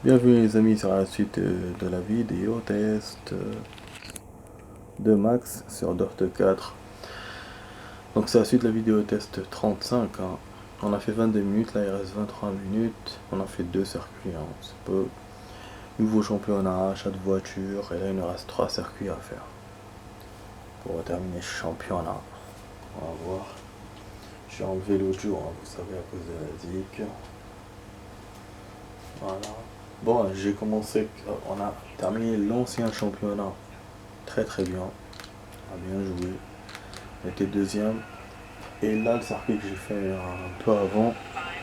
Bienvenue les amis sur la suite de la vidéo test de Max sur Dort 4. Donc c'est la suite de la vidéo test 35, hein. On a fait 22 minutes, là il reste 23 minutes. On a fait deux circuits, hein. C'est peu. Nouveau championnat, achat de voiture, et là il nous reste 3 circuits à faire pour terminer ce championnat. On va voir. J'ai enlevé l'autre jour, hein, vous savez, à cause de la ZIC. Voilà. Bon, j'ai commencé, on a terminé l'ancien championnat très très bien. On a bien joué. On était deuxième. Et là, le circuit que j'ai fait un peu avant,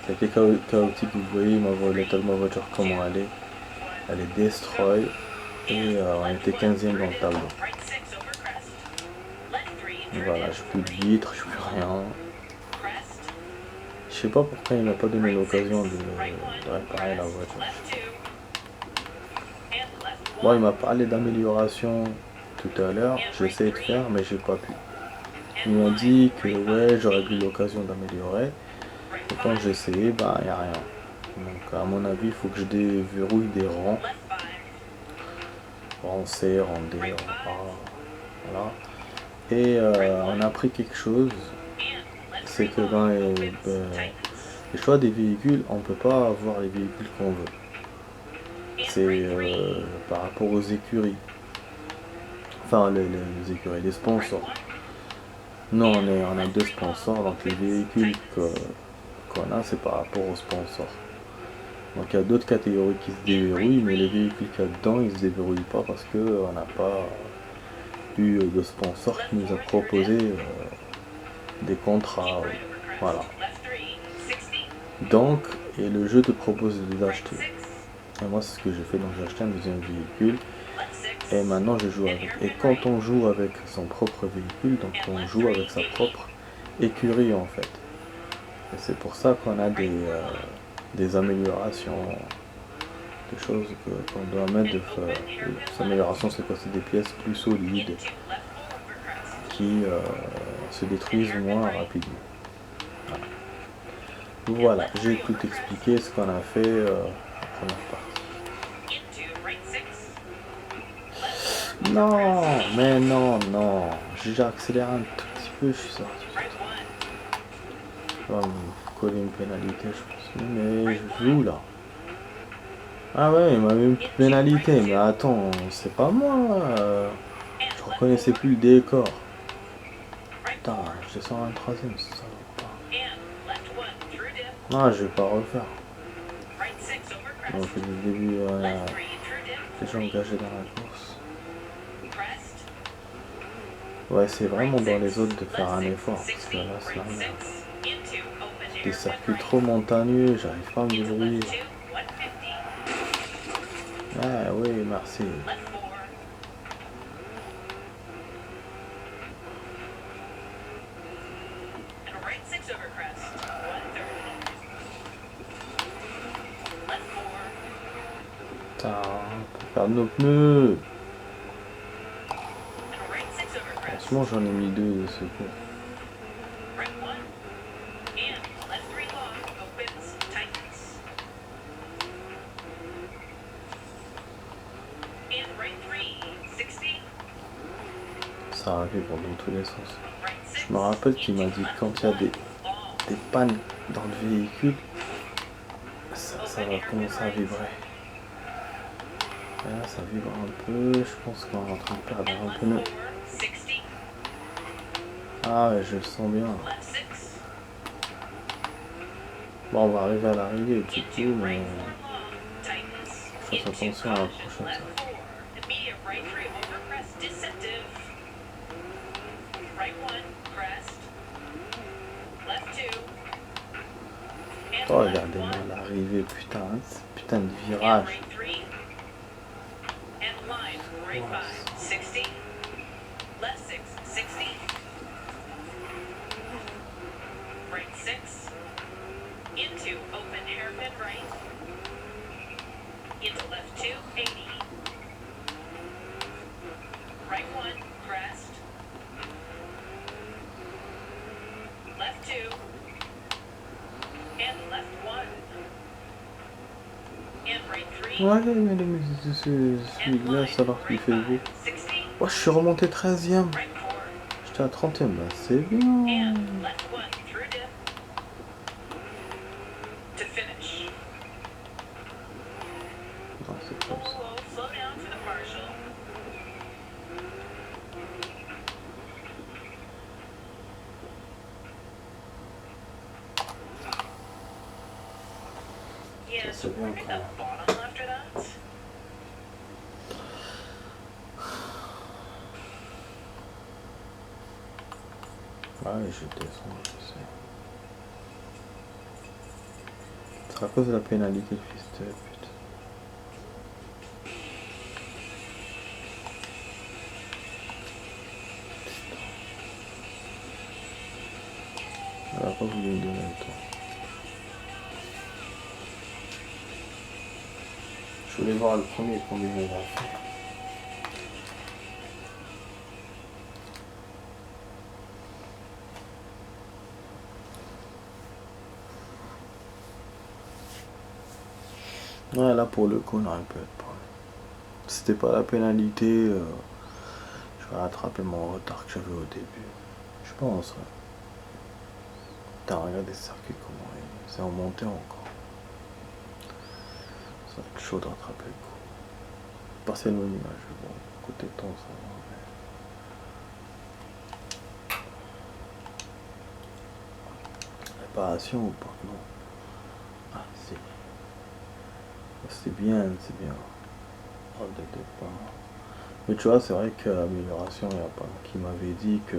c'était chaotique. Vous voyez l'état de ma voiture, comment elle est. Elle est destroy. Et on était 15e dans le tableau. Voilà, j'ai plus de vitres, j'ai plus rien. Je sais pas pourquoi il m'a pas donné l'occasion de réparer la voiture. Bon, il m'a parlé d'amélioration tout à l'heure. J'ai essayé de faire, mais j'ai pas pu. Ils m'ont dit que ouais, j'aurais eu l'occasion d'améliorer. Et quand j'ai essayé, bah, il n'y a rien. Donc, à mon avis, il faut que je déverrouille des rangs. Rang C, rang D, rang A. Voilà. Et on a appris quelque chose. C'est que dans les choix des véhicules, on ne peut pas avoir les véhicules qu'on veut. C'est par rapport aux écuries. Enfin, les écuries, les sponsors. Non, on a deux sponsors, donc les véhicules qu'on a, c'est par rapport aux sponsors. Donc il y a d'autres catégories qui se déverrouillent, mais les véhicules qu'il y a dedans, ils se déverrouillent pas parce qu'on n'a pas eu de sponsor qui nous a proposé des contrats. Voilà. Donc, et le jeu te propose de les acheter. Et moi, c'est ce que j'ai fait, donc j'ai acheté un deuxième véhicule. Et maintenant, je joue avec. Et quand on joue avec son propre véhicule, donc on joue avec sa propre écurie en fait. Et c'est pour ça qu'on a des améliorations, des choses qu'on doit mettre de faire. Les améliorations, c'est quoi? C'est des pièces plus solides qui se détruisent moins rapidement. Voilà, j'ai tout expliqué ce qu'on a fait la première partie. Non, mais non, non. J'ai accéléré un tout petit peu, je suis sorti. Je vais me coller une pénalité, je pense. Mais je joue là. Ah ouais, il m'a mis une pénalité. Mais attends, c'est pas moi. Je reconnaissais plus le décor. Putain, je descends à un troisième, ça va pas. Ah, je vais pas refaire. Donc, dès le début, déjà engagé dans la course. Ouais, c'est vraiment dans les autres de faire un effort. Parce que là, c'est la merde. Des circuits trop montagneux, j'arrive pas à me débrouiller. Ah oui, merci. Putain, on peut perdre nos pneus. Franchement, j'en ai mis deux de secours. Ça arrive dans tous les sens. Je me rappelle qu'il m'a dit que quand il y a des pannes dans le véhicule, ça va commencer à vibrer. Et là, ça vibre un peu. Je pense qu'on est en train de perdre un pneu. Ah ouais, je le sens bien. Bon, on va arriver à l'arrivée du coup, mais je fasse attention à la prochaine. Oh, regardez-moi l'arrivée, putain de virage. Into open hairpin right, into left 2, 80, right 1, crest, left 2, and left 1, and right 3, Ouais, mais celui-là, ça alors qu'il fait beau. Ouais, je suis remonté 13ème. Right 4. J'étais à 30ème, bah c'est bien. And left 1 through dip. To finish. Non, c'est Whoa, comme ça. whoa, whoa. Slow down for the partial. Yeah, Ça, so c'est bien, where did quand the même. bottom after that? Ouais, je descends, je sais. C'est à cause de la pénalité, fils de pute. Elle a pas voulu me donner le temps. Je voulais voir le premier combien il a fait. Ouais, là pour le coup, on aurait pu être pas. Si c'était pas la pénalité, j'aurais rattrapé mon retard que j'avais au début. Je pense. Ouais. Putain, regardez ce circuit comment il est. C'est en montée encore. Ça va être chaud de rattraper le coup. Partiellement l'image. Bon, côté temps, ça va. Mais... Réparation ou pas? Non. Ah, si. C'est bien, c'est bien. Oh, de départ. Mais tu vois, c'est vrai que l'amélioration, il n'y a pas. Qui m'avait dit que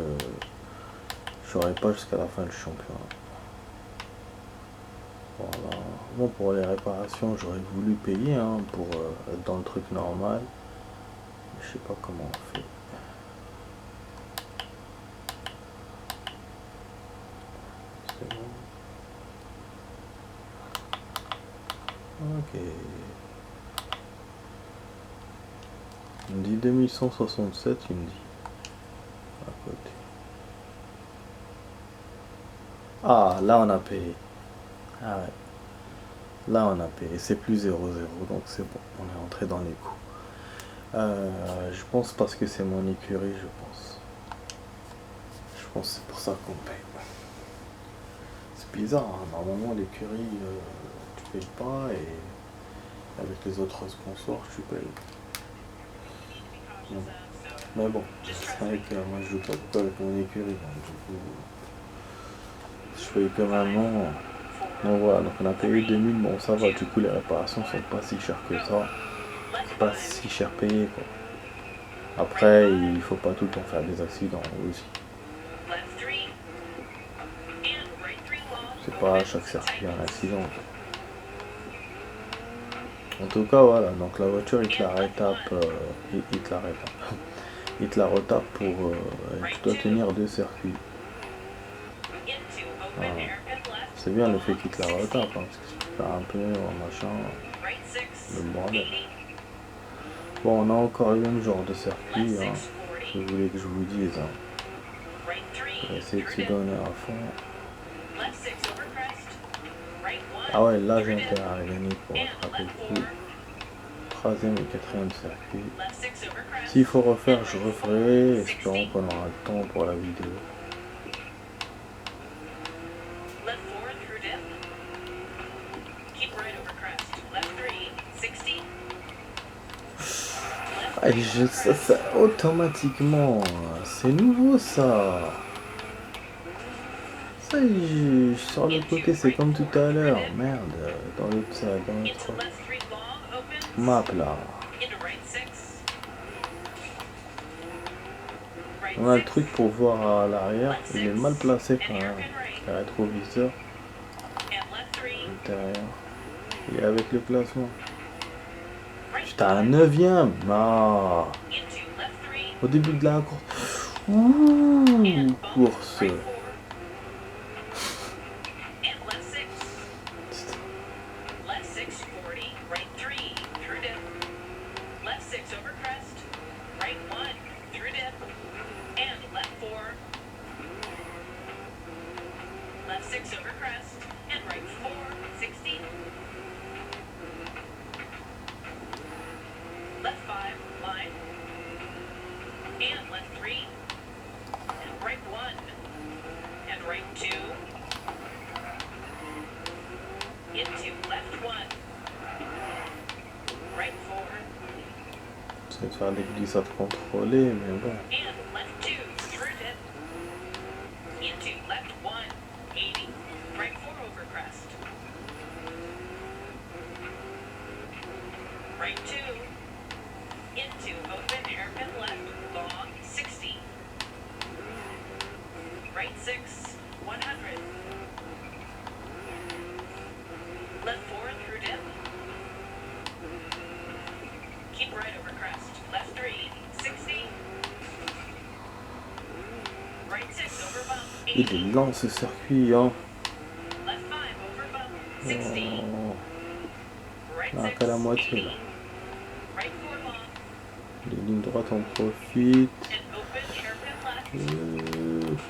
j'aurais pas jusqu'à la fin du championnat. Voilà. Bon, pour les réparations, j'aurais voulu payer hein, pour être dans le truc normal. Mais je sais pas comment on fait. C'est bon. Ok. Il me dit 2167, il me dit. À côté. Ah, là on a payé. Ah ouais. Là on a payé. C'est plus 0,0. Donc c'est bon. On est entré dans les coups. Je pense parce que c'est mon écurie, je pense. Je pense que c'est pour ça qu'on paye. C'est bizarre, hein. Normalement l'écurie, tu payes pas et avec les autres sponsors, tu payes. Non. Mais bon, c'est vrai que moi je joue pas beaucoup avec mon écurie, donc du coup, je paye quand même. Donc voilà, donc on a payé 2000, bon ça va, du coup les réparations sont pas si chères que ça. C'est pas si cher payé quoi. Après, il faut pas tout le temps faire des accidents aussi. Left 3. And right 3 long. C'est pas à chaque circuit un accident. Quoi. En tout cas, voilà, donc la voiture, il te la retape, il te la retape. Il te la retape pour, tu dois tenir 2 circuits. Into open Voilà. hairpin left. C'est bien le fait qu'il te la retape, hein, parce que si tu perds un peu, machin, Right 6. le bordel. 80. Bon, on a encore eu un genre de circuit, Left hein, 6 si 40. vous voulez que je vous dise. Hein. Right On 3 va essayer de through se dip. donner à fond. Left 6 over crest. Right 1 Ah ouais, là through j'ai dip. intérêt à gagner pour And rattraper left le 4. coup. 3e et 4e circuit. Left 6 over crest. S'il faut refaire, And je right 4, referai. 60. Espérons qu'on aura le temps pour la vidéo. Left 4 through dip. Keep right over crest. Left 3 60. Left Ah, 3 over ça, crest. automatiquement, c'est nouveau ça. Ça, sur le côté, c'est comme tout à l'heure. Merde, dans l'autre Into left 3 long opens. map là. Into right 6. Right On a le 6. truc pour voir à l'arrière. Left Il est 6. mal placé And quand même. hairpin right. Le rétroviseur And left 3. intérieur. Il est avec le classement. Right Putain, un 5. 9e. Ah. Into left 3. Au début de la course. Ouh, And bump course. right 4. And left 6. Left 6 40. Right 3 through dip. Left 6 over crest. Right 1 through dip. And left 4. Left 6 over crest. And right 4 60. risque de faire des glissades contrôlées, mais bon. And left 2 through dip. Into left 1, 80. Right 4 over crest. Right 2. Into open hairpin left, long, 60. Right 6, 100. Left 4 through dip. Keep right over crest. Left 3, 60. Right 6 over bump, Il 80. est lent ce circuit, hein. Left 5 over bump, 60. Oh, Right ah, 6, qu'à la moitié, là. 80. Right 4 long. Les lignes droites en profitent. And open hairpin left.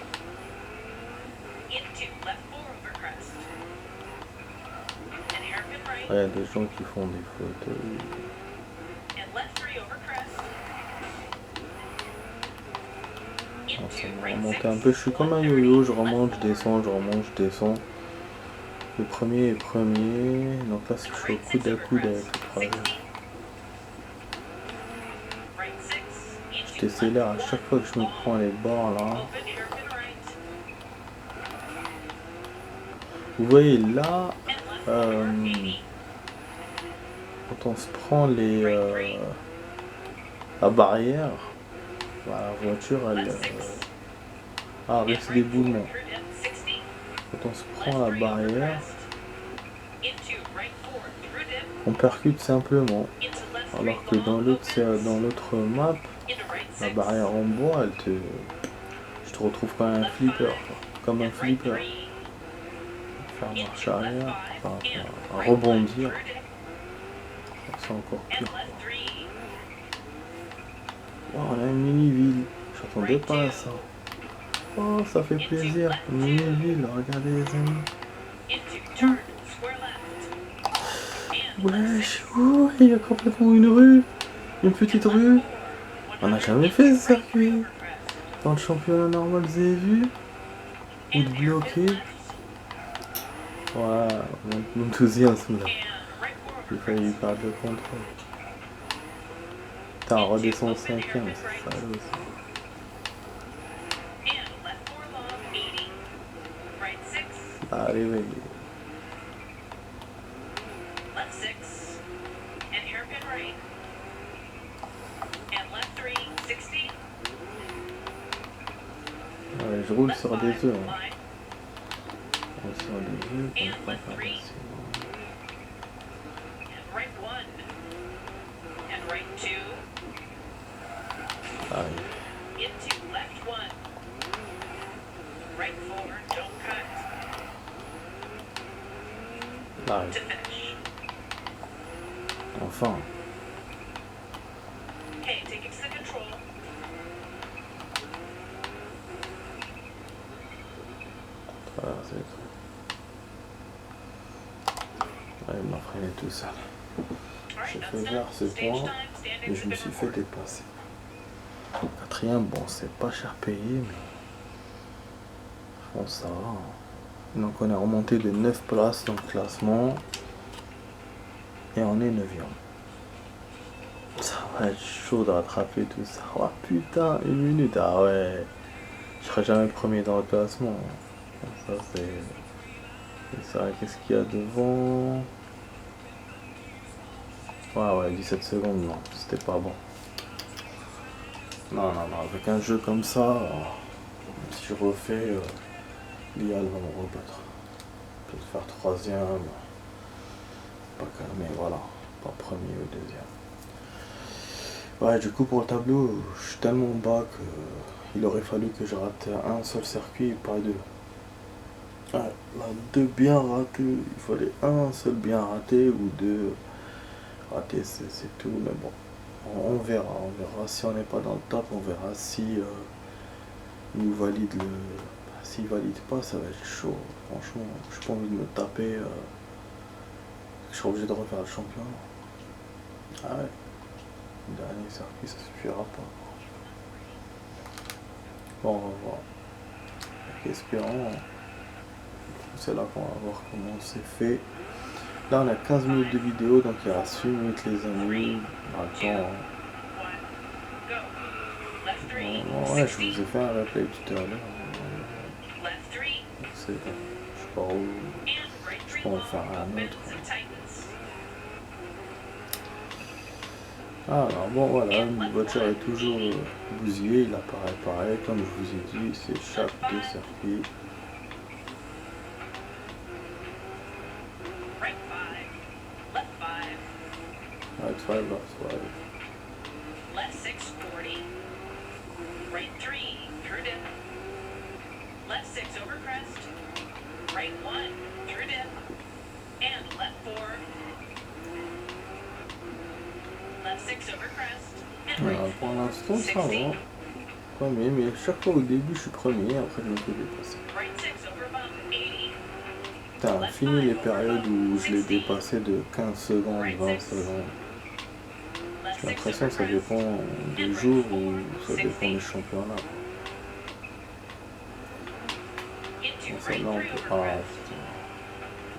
Into left 4 over crest. And hairpin right. Il y a des gens qui font des fautes. And left 3 over crest. Ça Into m'a right remonté 6. un peu. Je suis comme un yo-yo, je remonte, je descends, je remonte, je descends. Le premier est premier. Donc là, je suis au coude à coude avec le troisième. Right 6. Je Into décélère à left chaque fois que je me prends les bords là. open hairpin right. Vous voyez là, And left 4, 80. quand on se prend la barrière, bah, la voiture elle Left 6. risque d'éboulement. Through dip, 60. Quand on se prend la barrière, Into right 4 through dip. on percute simplement. Into left 3 Alors que long, dans l'autre map, into right la 6. barrière en bois, je te retrouve comme un flipper, quoi. Comme un And right flipper. 3. Faire marche Into arrière, left 5. enfin, And à right rebondir, 1 through dip. c'est encore And pire. left 3. Wow, on a une mini-ville, j'attendais pas à ça. Oh, ça fait plaisir, une mini-ville, regardez les amis. Into turn, square left. And left Wesh, oh, il y a complètement une rue, une petite rue. On n'a jamais fait ce circuit. Dans le championnat normal, vous avez vu? Ou de bloquer. Voilà, mon enthousiasme là. J'ai failli perdre le contrôle. Putain, on redescend au 5ème, c'est salaud ça. Allez, oui. Left 6. And hairpin right. And left 3, 60. Ouais, je roule sur des œufs. Hein. Line. Je roule sur des œufs, And comme left ça, 3. facilement. And right 1. And right 2. Allez. Into left 1. Right 4. Don't cut. Allez. To finish. Enfin. Okay, take it to the control. Voilà, c'est le truc. Ouais, il m'a freiné tout seul. Alright, J'ai that's fait done. vers ce Stage point time, stand et je me suis fait dépasser. Quatrième, bon, c'est pas cher payé, mais bon, ça va. Hein. Donc, on est remonté de 9 places dans le classement et on est 9ème. Ça va être chaud de rattraper tout ça. Oh putain, une minute, ah ouais. Je serai jamais premier dans le classement. Ça, c'est. Et ça, qu'est-ce qu'il y a devant? Ouais, 17 secondes, non, c'était pas bon. Non, avec un jeu comme ça, si je refais, l'IA va me rebattre. Peut-être faire troisième, pas quand mais voilà, pas premier ou deuxième. Ouais, du coup pour le tableau, je suis tellement bas que il aurait fallu que je rate un seul circuit et pas deux. Ouais, là, deux bien ratés, il fallait un seul bien raté ou deux ratés, c'est tout, mais bon. On verra si on n'est pas dans le top, on verra si il nous valide le. S'il valide pas, ça va être chaud. Franchement, j'ai pas envie de me taper. Je serai obligé de refaire le championnat. Ah ouais. Le dernier circuit, ça suffira pas. Bon, on va voir. Donc, espérons. C'est là qu'on va voir comment c'est fait. Là, on a 15 minutes de vidéo, donc il reste 8 minutes, les amis. On a le temps. Normalement, ouais, je vous ai fait un replay tout à l'heure. Left 3 C'est, je sais pas où. and right 3 peux en long faire un opens autre. and tightens. Alors bon, voilà, une voiture est toujours bousillée, il apparaît pareil, comme je vous ai dit, c'est chaque des circuits. Right 5, left 5, Right 5, left 5. left 640, right 3 through dip, left 6 over crest, right 1 through dip, and left 4, left 6 over crest, and Voilà, right pour 4, l'instant ça 60, va. Premier, mais chaque fois au début je suis premier, après je me fais dépasser. right 6 over bump 80, Putain, fini les périodes où je l'ai dépassé de 15 secondes, 20 secondes. left J'ai 6 l'impression over que ça crest, dépend des jours ou ça dépend des 60, championnats. into Et right celle-là 3 on over peut... Ah crest, putain,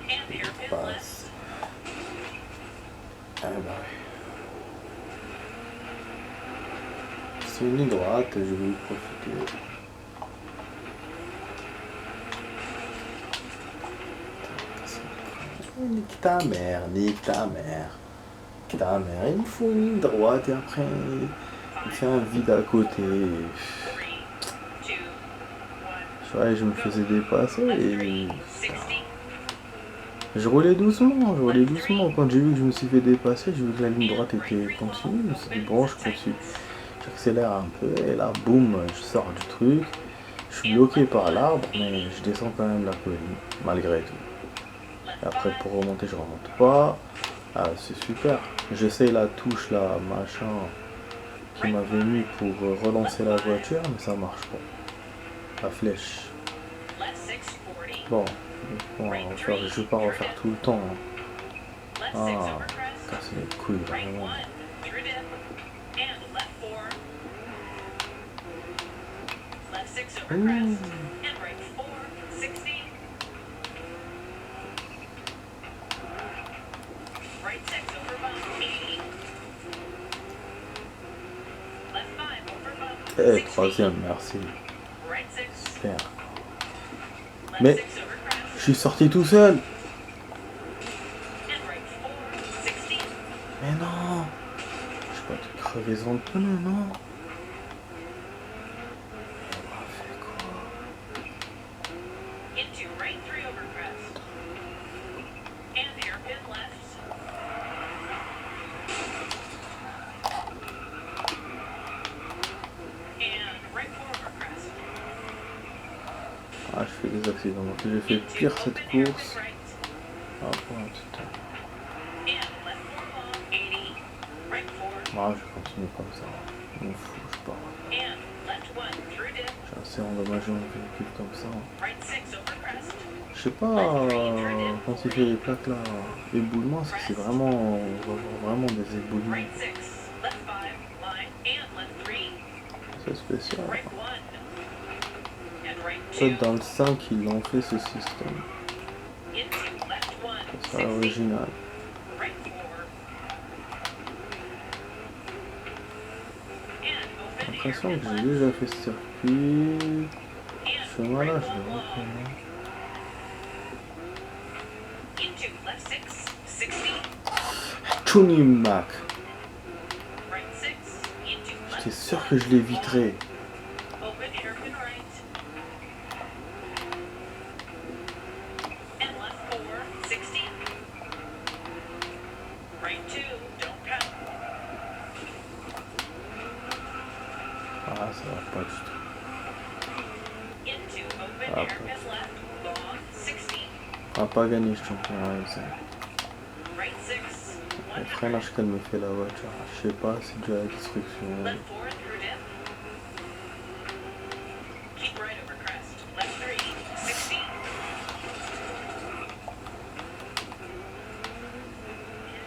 and je hairpin passe. left. Ah bah oui. C'est une ligne droite et je vais y profiter. Nique ta mère, nique ta mère. Nique ta mère. Il me faut une ligne droite et après il fait un vide à côté. 3, 2, 1, Je vois, je me faisais dépasser left et 3, 60, je roulais doucement, je roulais doucement. Quand j'ai vu que je me suis fait dépasser, j'ai vu que la ligne droite était continue. Je me suis dit bon, je continue. J'accélère un peu et là, boum, je sors du truc. Je suis bloqué par l'arbre, mais je descends quand même la colline, malgré tout. Et après, pour remonter, je remonte pas. Ah, c'est super. J'essaye la touche là, machin, qui m'avait mis pour relancer la voiture, mais ça marche pas. La flèche. left 640, Bon, je vais pas refaire tout le temps. Hein. left 6 Ah, over crest, casser les couilles, right vraiment. 1 through dip, and left 4, left 6 over Ouh. crest, and right 4, 60, right 6 over bump 80, left 5 over bump Eh, 60, troisième, merci. right 6, Super. left Mais 6 over je crest, suis sorti tout seul. and right 4, 60, Mais non. Je sais pas, te crevaison de pneu, non. On a fait quoi? into right 3 over crest, and hairpin left, and right 4 over crest, Ah, je fais des accidents. Donc j'ai fait into pire open cette hairpin course. right, Ah, pour un petit temps. and left 4 long 80, right 4, Ah, je continue comme ça. Je m'en fous, je pars. and left 1 through dip, J'ai assez endommagé mon véhicule comme ça. right 6 over crest, Je sais pas, quand il fait les plaques là, éboulements, c'est vraiment, on va voir vraiment des éboulements. right 6, left 5, line, and left 3, C'est spécial. right 1, and right 2, Peut-être dans le 5, ils l'ont fait ce système. into left 1, C'est 60, original. right 4, and open J'ai l'impression hairpin que j'ai left, déjà fait ce circuit. Ce and chemin-là, right je 1 le long, reconnais. into left 6, 60, Tony Mac. right 6, into left J'étais sûr 1, que je l'éviterais. open hairpin right, and left 4, 60, right 2, don't count, Ah, ça va pas du tout. into open Ah, hairpin left, long, 60, On va pas gagner ce championnat, ça. right 6, Le 100, freinage qu'elle me fait la voiture, je sais pas, c'est dû à la destruction. left 4 through dip, keep right over crest, left 3, 60,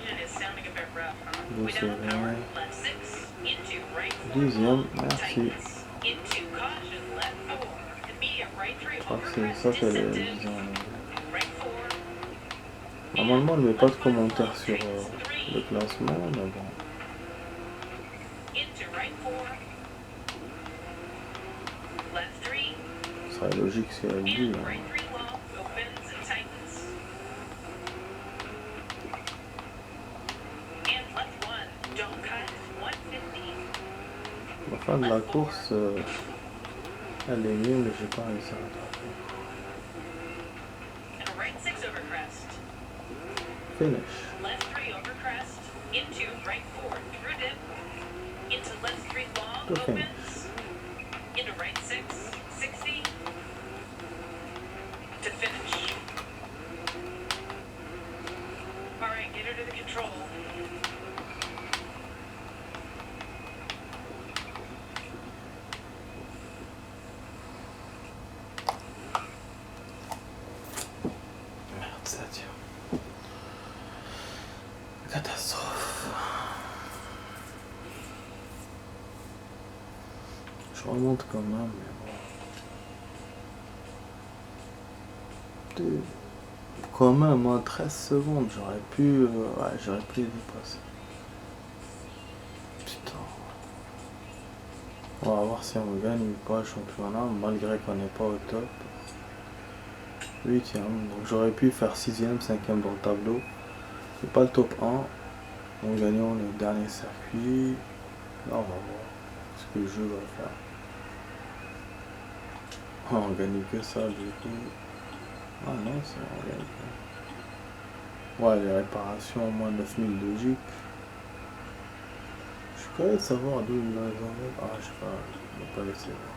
engine is sounding a bit rough, huh? Bon, We c'est down power, vrai. left 6, into right 4 Deuxième, long, merci. tightness, into caution, left 4, immediate right 3 Je crois over que c'est crest, ça qu'elle est descended, disant. right 4, Normalement, elle met pas de commentaires left sur 1 long, le tightens, classement, mais bon. 3, into right 4, serait logique si elle dit. And right 3 long opens and tightens. And left 1, don't cut, 150. La fin de la course, elle est mieux, mais j'ai pas réussi à rattraper. And right 6 over crest. Finish. Left 3 over crest. Into right 4 through dip. Into left 3 long To finish. opens. Into right 6, 60. To finish. Alright, get her to the control. Merde, ça tient. Catastrophe. Je remonte quand même, mais bon. Putain. Quand même, en 13 secondes, j'aurais pu les dépasser. Putain. On va voir si on gagne ou pas le championnat, malgré qu'on n'est pas au top. 8ème, donc j'aurais pu faire 6ème, 5ème dans le tableau. C'est pas le top 1. En gagnant le dernier circuit. Là, on va voir ce que le jeu va faire. On gagne que ça, du coup. Ah non, c'est on gagne. Ouais, les réparations, au moins 9000 logiques. Je suis curieux de savoir d'où ils les enlèvent. Ah, je sais pas, je ne vais pas laisser voir.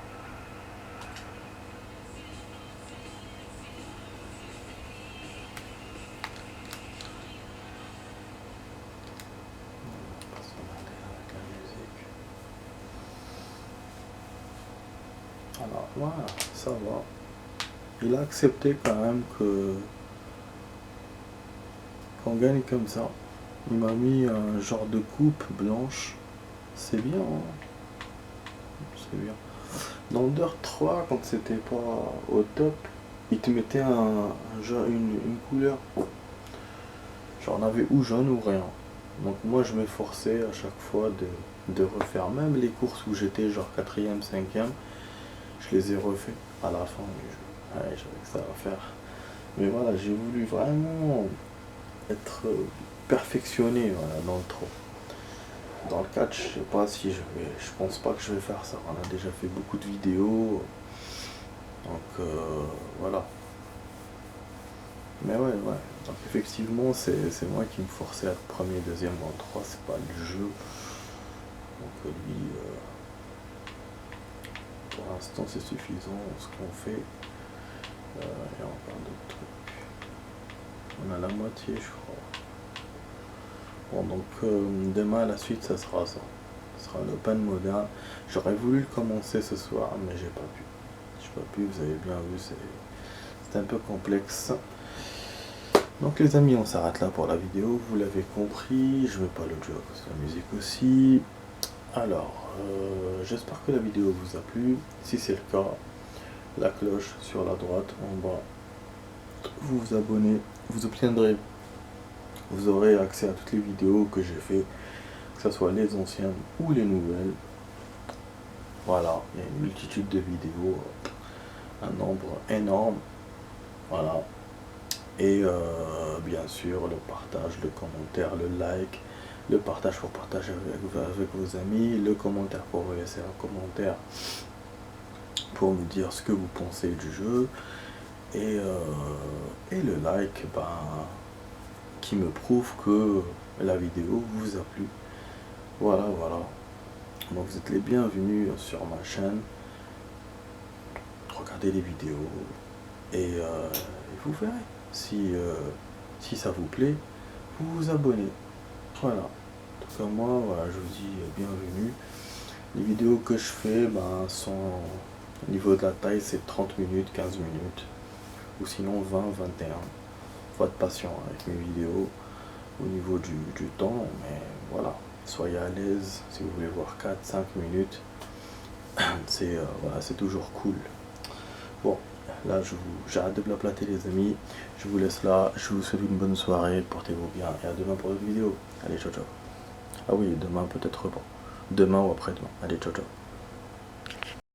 Alors voilà, ça va. Il a accepté quand même qu'on gagne comme ça. Il m'a mis un genre de coupe blanche. C'est bien, hein. C'est bien. Dans Dirt 3, quand c'était pas au top, il te mettait une couleur. J'en avais ou jaune ou rien. Donc moi je m'efforçais à chaque fois de refaire. Même les courses où j'étais genre 4ème, 5ème, je les ai refait à la fin du jeu. Ouais, j'avais que ça à faire. Mais voilà, j'ai voulu vraiment être perfectionné, voilà, dans le trop. Dans le catch, je sais pas si je pense pas que je vais faire ça. On a déjà fait beaucoup de vidéos. Donc voilà. Mais ouais. Donc effectivement, c'est moi qui me forçais à être premier, deuxième dans le 3, c'est pas le jeu. Donc lui, pour l'instant c'est suffisant ce qu'on fait. Et on parle d'autres trucs. On a la moitié, je crois. Bon, donc demain la suite, ça sera ça. Ce sera l'Open moderne. J'aurais voulu le commencer ce soir, mais j'ai pas pu. Vous avez bien vu, c'est un peu complexe. Donc les amis, on s'arrête là pour la vidéo, vous l'avez compris, je mets pas l'audio à cause de la musique aussi. Alors, j'espère que la vidéo vous a plu. Si c'est le cas, la cloche sur la droite en bas, vous vous abonnez, vous aurez accès à toutes les vidéos que j'ai fait, que ce soit les anciennes ou les nouvelles. Voilà, il y a une multitude de vidéos, un nombre énorme. Voilà. Et bien sûr, le partage, le commentaire, le like, le partage pour partager avec vos amis, le commentaire pour vous laisser un commentaire pour me dire ce que vous pensez du jeu, et le like qui me prouve que la vidéo vous a plu. Voilà. Donc vous êtes les bienvenus sur ma chaîne. Regardez les vidéos et vous verrez. Si ça vous plaît, vous vous abonnez. Voilà. En tout cas moi, voilà, je vous dis bienvenue. Les vidéos que je fais sont au niveau de la taille, c'est 30 minutes, 15 minutes. Ou sinon 20, 21. Faut être patient avec mes vidéos au niveau du temps, mais voilà. Soyez à l'aise si vous voulez voir 4-5 minutes. C'est toujours cool. Bon, là j'arrête de blablater les amis. Je vous laisse là. Je vous souhaite une bonne soirée. Portez-vous bien et à demain pour d'autres vidéos. Allez, ciao ciao. Ah oui, demain peut-être pas. Demain ou après-demain. Allez, ciao ciao.